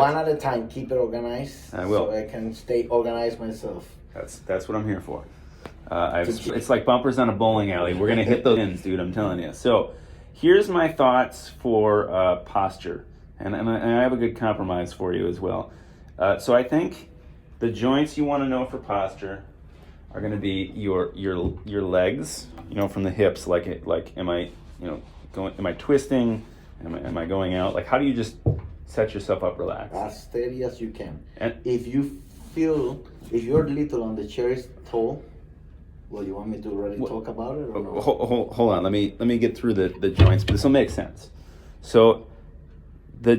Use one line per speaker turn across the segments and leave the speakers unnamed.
One at a time, keep it organized.
I will.
So I can stay organized myself.
That's what I'm here for. It's like bumpers on a bowling alley. We're gonna hit those pins, dude. I'm telling you. So, here's my thoughts for posture, and I have a good compromise for you as well. So I think the joints you want to know for posture are going to be your legs. From the hips. Am I going? Am I twisting? Am I going out? Like, how do you just set yourself up relaxed?
As steady as you can.
And
if you're little and the chair is tall, well, you want me to already talk about it or no?
Hold on. Let me get through the joints. But this will make sense. So the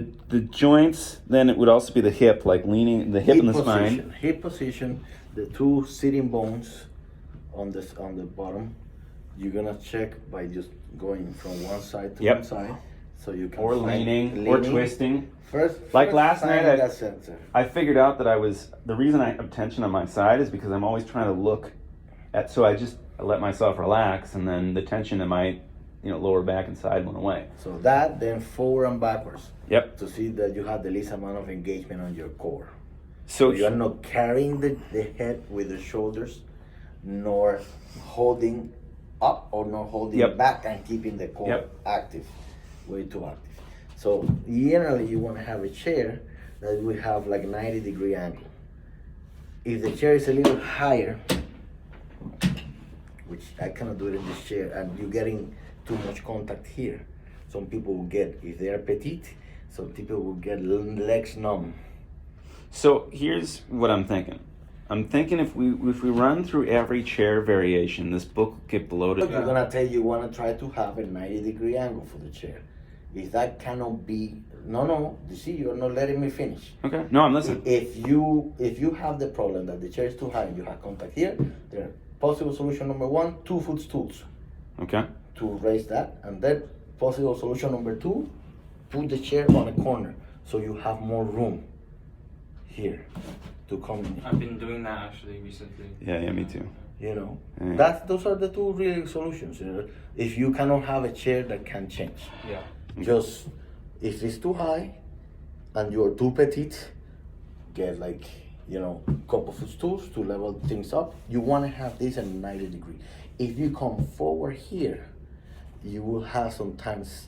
joints, then it would also be the hip, like leaning the hip and the spine.
Hip position, the two sitting bones on the bottom. You're gonna check by just going from one side to one side, so you can
or leaning or twisting.
First
last night,
I
figured out that the reason I have tension on my side is because I'm always trying to look at. So I let myself relax, and then the tension in my lower back and side went away.
So that, then forward and backwards.
Yep.
To see that you have the least amount of engagement on your core.
So
you are not carrying the head with the shoulders, nor holding up or not holding back and keeping the core active, way too active. So generally you want to have a chair that will have like 90-degree angle. If the chair is a little higher, which I cannot do it in this chair, and you're getting too much contact here, some people will get, if they are petite, some people will get legs numb.
So here's what I'm thinking. I'm thinking if we run through every chair variation, this book will get bloated.
You're gonna tell you want to try to have a 90-degree angle for the chair. If that cannot be, no, you see, you're not letting me finish.
Okay, no, I'm listening.
If you have the problem that the chair is too high and you have contact here, there possible solution number one, 2 footstools.
Okay.
To raise that, and then possible solution number 2, put the chair on a corner so you have more room here to come in.
I've been doing that actually recently.
Yeah, me too.
Those are the 2 real solutions. If you cannot have a chair that can change.
Yeah.
Just if it's too high and you're too petite, get couple footstools to level things up. You want to have this at 90 degree. If you come forward here, you will have sometimes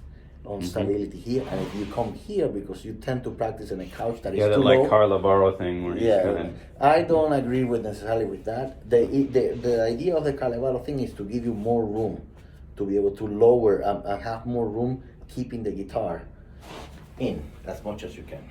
instability here, and if you come here, because you tend to practice in a couch that is too low.
Yeah, Carla Varro thing where
I don't agree necessarily with that. The idea of the Carla thing is to give you more room to be able to lower and have more room keeping the guitar in as much as you can.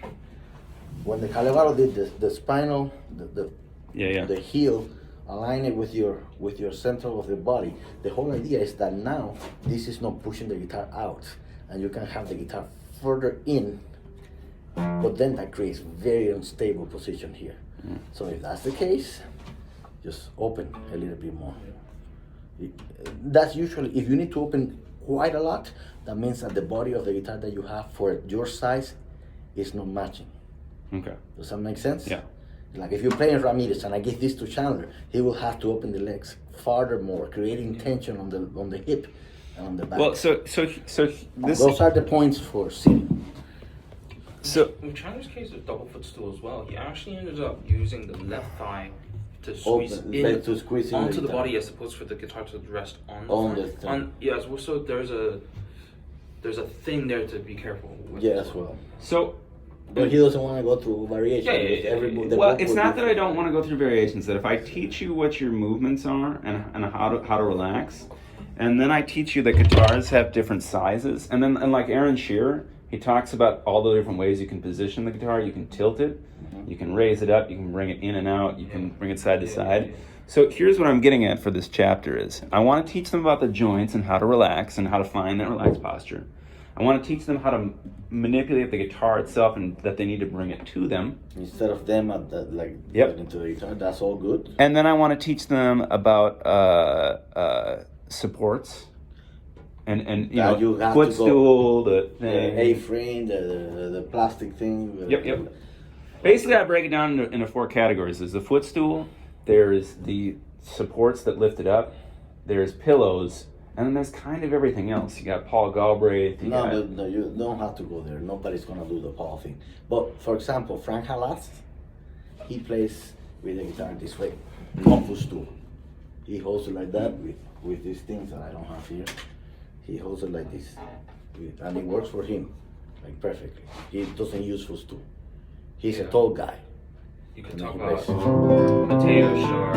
When the Calevaro did the spinal, the heel, align it with your center of the body. The whole idea is that now this is not pushing the guitar out, and you can have the guitar further in, but then that creates very unstable position here. So if that's the case, just open a little bit more. That's usually, if you need to open quite a lot, that means that the body of the guitar that you have for your size is not matching.
Okay.
Does that make sense?
Yeah.
Like if you're playing Ramirez and I give this to Chandler, he will have to open the legs farther more, creating tension on the hip and on the back.
Well, so this.
Those are the points for sitting.
So
in Chandler's case, with double footstool as well, he actually ended up using the left thigh to squeeze onto the body as opposed for the guitar to rest on the thing. Yes, well, so there's a thing there to be careful with.
Yeah, as well.
So.
But he doesn't want to go through variations.
Well, it's not that I don't want to go through variations. That if I teach you what your movements are and how to relax, and then I teach you that guitars have different sizes, and like Aaron Shearer, he talks about all the different ways you can position the guitar. You can tilt it, you can raise it up, you can bring it in and out, you can bring it side to side. So here's what I'm getting at for this chapter is I want to teach them about the joints and how to relax and how to find that relaxed posture. I want to teach them how to manipulate the guitar itself and that they need to bring it to them.
Instead of them into the guitar, that's all good.
And then I want to teach them about supports and footstool, the thing.
The A-frame, the plastic thing.
Yep. Basically, I break it down into 4 categories. There's the footstool, there's the supports that lift it up, there's pillows, And then there's kind of everything else. You got Paul Galbraith.
No, you don't have to go there. Nobody's gonna do the Paul thing. But for example, Frank Halas, he plays with the guitar this way, confus too. He holds it like that with these things that I don't have here. He holds it like this, and it works for him, like perfectly. He doesn't use fus too. He's a tall guy.
You could talk about Mateo Shore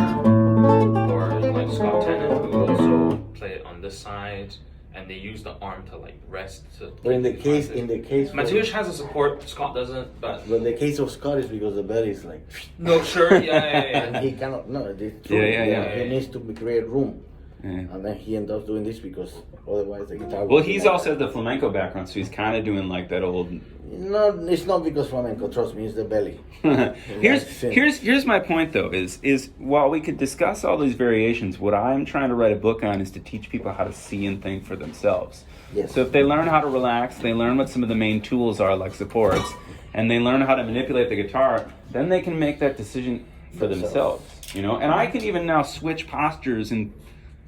or like Scott Tennant, who also play it on this side, and they use the arm to like rest.
But in the case,
Mateusz has a support. Scott doesn't. But
the case of Scott is because the belly is like.
No, sure, yeah.
And he cannot. No, it's true. He needs to create room. Yeah. And then he ends up doing this because otherwise the guitar.
Well, he's also had the flamenco background, so he's kind of doing like that old.
No, it's not because flamenco. Trust me, it's the belly.
Here's my point though. Is while we could discuss all these variations, what I'm trying to write a book on is to teach people how to see and think for themselves.
Yes.
So if they learn how to relax, they learn what some of the main tools are, like supports, and they learn how to manipulate the guitar, then they can make that decision for themselves. You know, and I can even now switch postures and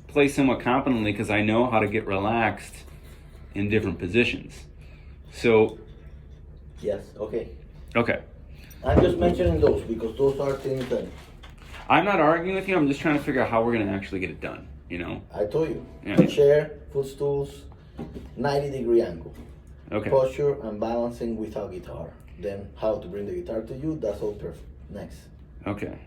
play somewhat competently because I know how to get relaxed in different positions. So.
Yes. Okay.
Okay.
I'm just mentioning those because those are things that.
I'm not arguing with you. I'm just trying to figure out how we're going to actually get it done. You know.
I told you.
Yeah.
Chair, footstools, 90-degree angle.
Okay.
Posture and balancing without guitar. Then how to bring the guitar to you. That's all perfect. Next.
Okay.